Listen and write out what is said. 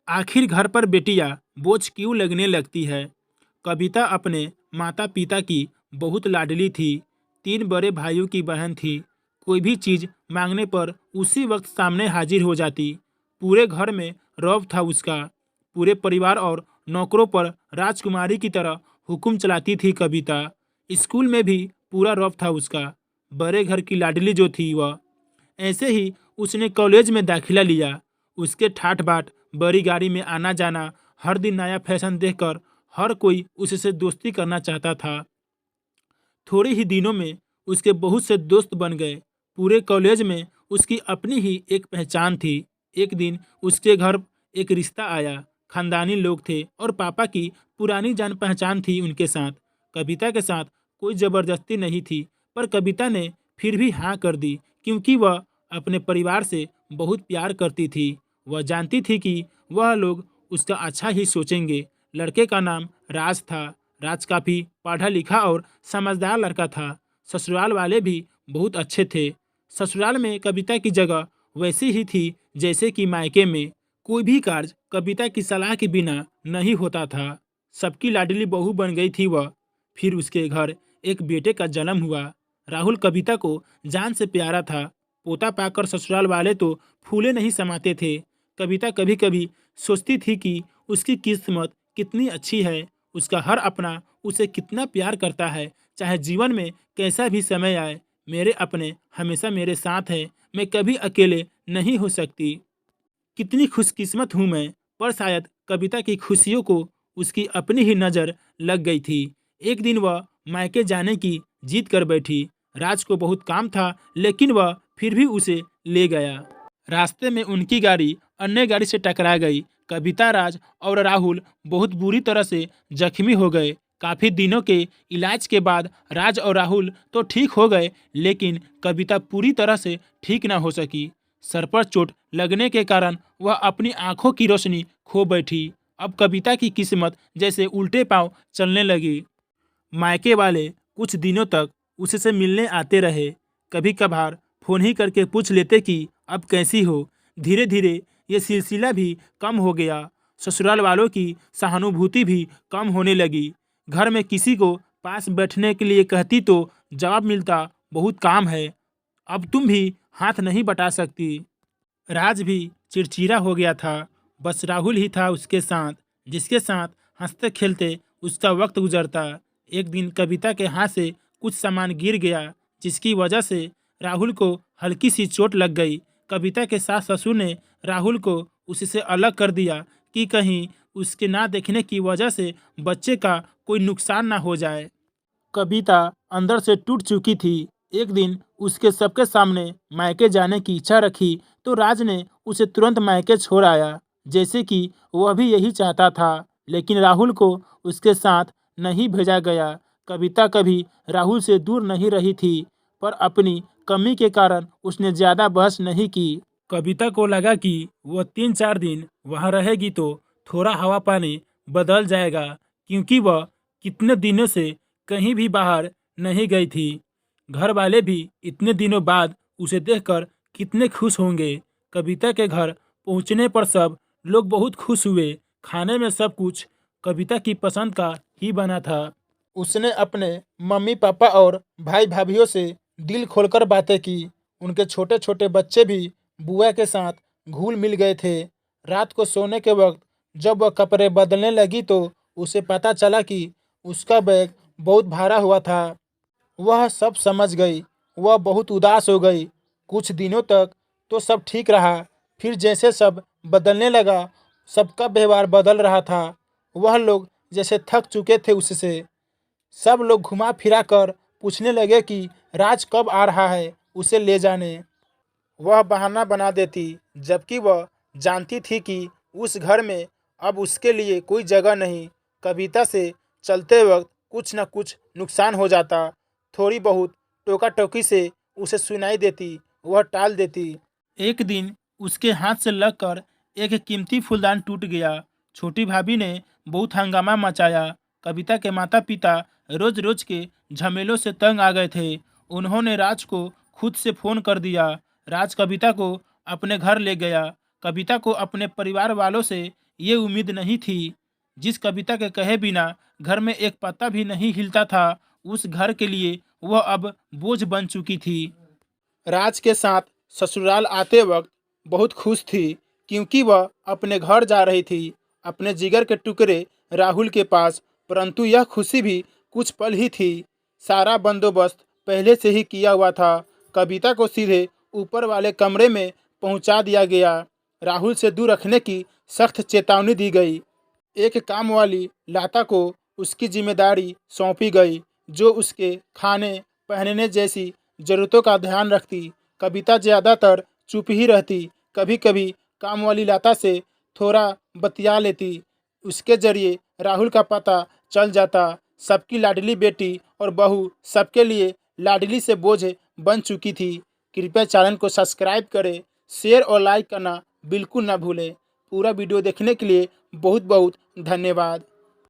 आखिर घर पर बेटियां बोझ क्यों लगने लगती है। कविता अपने माता पिता की बहुत लाडली थी। 3 बड़े भाइयों की बहन थी। कोई भी चीज मांगने पर उसी वक्त सामने हाजिर हो जाती। पूरे घर में रौब था उसका। पूरे परिवार और नौकरों पर राजकुमारी की तरह हुक्म चलाती थी कविता। स्कूल में भी पूरा रौब था उसका। बड़े घर की लाडली जो थी वह। ऐसे ही उसने कॉलेज में दाखिला लिया। उसके ठाठ बाट, बड़ी गाड़ी में आना जाना, हर दिन नया फैशन देखकर हर कोई उससे दोस्ती करना चाहता था। थोड़े ही दिनों में उसके बहुत से दोस्त बन गए। पूरे कॉलेज में उसकी अपनी ही एक पहचान थी। एक दिन उसके घर एक रिश्ता आया। खानदानी लोग थे और पापा की पुरानी जान पहचान थी उनके साथ। कविता के साथ कोई जबरदस्ती नहीं थी, पर कविता ने फिर भी हाँ कर दी, क्योंकि वह अपने परिवार से बहुत प्यार करती थी। वह जानती थी कि वह लोग उसका अच्छा ही सोचेंगे। लड़के का नाम राज था। राज काफ़ी पढ़ा लिखा और समझदार लड़का था। ससुराल वाले भी बहुत अच्छे थे। ससुराल में कविता की जगह वैसी ही थी जैसे कि मायके में। कोई भी कार्य कविता की सलाह के बिना नहीं होता था। सबकी लाडली बहू बन गई थी वह। फिर उसके घर एक बेटे का जन्म हुआ। राहुल कविता को जान से प्यारा था। पोता पाकर ससुराल वाले तो फूले नहीं समाते थे। कविता कभी कभी सोचती थी कि उसकी किस्मत कितनी अच्छी है। उसका हर अपना उसे कितना प्यार करता है। चाहे जीवन में कैसा भी समय आए, मेरे अपने हमेशा मेरे साथ हैं। मैं कभी अकेले नहीं हो सकती। कितनी खुशकिस्मत हूँ मैं। पर शायद कविता की खुशियों को उसकी अपनी ही नज़र लग गई थी। एक दिन वह मायके जाने की जिद कर बैठी। राज को बहुत काम था, लेकिन वह फिर भी उसे ले गया। रास्ते में उनकी गाड़ी अन्य गाड़ी से टकरा गई। कविता, राज और राहुल बहुत बुरी तरह से जख्मी हो गए। काफ़ी दिनों के इलाज के बाद राज और राहुल तो ठीक हो गए, लेकिन कविता पूरी तरह से ठीक ना हो सकी। सर पर चोट लगने के कारण वह अपनी आंखों की रोशनी खो बैठी। अब कविता की किस्मत जैसे उल्टे पांव चलने लगी। मायके वाले कुछ दिनों तक उससे मिलने आते रहे। कभी कभार फोन ही करके पूछ लेते कि अब कैसी हो। धीरे धीरे ये सिलसिला भी कम हो गया। ससुराल वालों की सहानुभूति भी कम होने लगी। घर में किसी को पास बैठने के लिए कहती तो जवाब मिलता, बहुत काम है, अब तुम भी हाथ नहीं बटा सकती। राज भी चिड़चिड़ा हो गया था। बस राहुल ही था उसके साथ, जिसके साथ हंसते खेलते उसका वक्त गुजरता। एक दिन कविता के हाथ से कुछ सामान गिर गया, जिसकी वजह से राहुल को हल्की सी चोट लग गई। कविता के सास ससुर ने राहुल को उससे अलग कर दिया कि कहीं उसके ना देखने की वजह से बच्चे का कोई नुकसान ना हो जाए। कविता अंदर से टूट चुकी थी। एक दिन उसके सबके सामने मायके जाने की इच्छा रखी तो राज ने उसे तुरंत मायके छोड़ आया, जैसे कि वह भी यही चाहता था। लेकिन राहुल को उसके साथ नहीं भेजा गया। कविता कभी राहुल से दूर नहीं रही थी, पर अपनी कमी के कारण उसने ज़्यादा बहस नहीं की। कविता को लगा कि वह 3-4 दिन वहाँ रहेगी तो थोड़ा हवा पानी बदल जाएगा, क्योंकि वह कितने दिनों से कहीं भी बाहर नहीं गई थी। घर वाले भी इतने दिनों बाद उसे देखकर कितने खुश होंगे। कविता के घर पहुंचने पर सब लोग बहुत खुश हुए। खाने में सब कुछ कविता की पसंद का ही बना था। उसने अपने मम्मी पापा और भाई भाभीियों से दिल खोलकर बातें की। उनके छोटे छोटे बच्चे भी बुआ के साथ घुल मिल गए थे। रात को सोने के वक्त जब वह कपड़े बदलने लगी तो उसे पता चला कि उसका बैग बहुत भारा हुआ था। वह सब समझ गई। वह बहुत उदास हो गई। कुछ दिनों तक तो सब ठीक रहा। फिर जैसे सब बदलने लगा, सबका व्यवहार बदल रहा था। वह लोग जैसे थक चुके थे उससे। सब लोग घुमा फिरा कर पूछने लगे कि राज कब आ रहा है उसे ले जाने। वह बहाना बना देती, जबकि वह जानती थी कि उस घर में अब उसके लिए कोई जगह नहीं। कविता से चलते वक्त कुछ न कुछ नुकसान हो जाता। थोड़ी बहुत टोका टोकी से उसे सुनाई देती, वह टाल देती। एक दिन उसके हाथ से लगकर एक कीमती फूलदान टूट गया। छोटी भाभी ने बहुत हंगामा मचाया। कविता के माता पिता रोज रोज के झमेलों से तंग आ गए थे। उन्होंने राज को खुद से फोन कर दिया। राज कविता को अपने घर ले गया। कविता को अपने परिवार वालों से ये उम्मीद नहीं थी। जिस कविता के कहे बिना घर में एक पत्ता भी नहीं हिलता था, उस घर के लिए वह अब बोझ बन चुकी थी। राज के साथ ससुराल आते वक्त बहुत खुश थी, क्योंकि वह अपने घर जा रही थी, अपने जिगर के टुकड़े राहुल के पास। परंतु यह खुशी भी कुछ पल ही थी। सारा बंदोबस्त पहले से ही किया हुआ था। कविता को सीधे ऊपर वाले कमरे में पहुंचा दिया गया। राहुल से दूर रखने की सख्त चेतावनी दी गई। एक काम वाली लाता को उसकी जिम्मेदारी सौंपी गई, जो उसके खाने पहनने जैसी जरूरतों का ध्यान रखती। कविता ज़्यादातर चुप ही रहती, कभी कभी काम वाली लाता से थोड़ा बतिया लेती। उसके जरिए राहुल का पता चल जाता। सबकी लाडली बेटी और बहू सबके लिए लाडली से बोझ बन चुकी थी। कृपया चैनल को सब्सक्राइब करें, शेयर और लाइक करना बिल्कुल ना भूलें। पूरा वीडियो देखने के लिए बहुत बहुत धन्यवाद।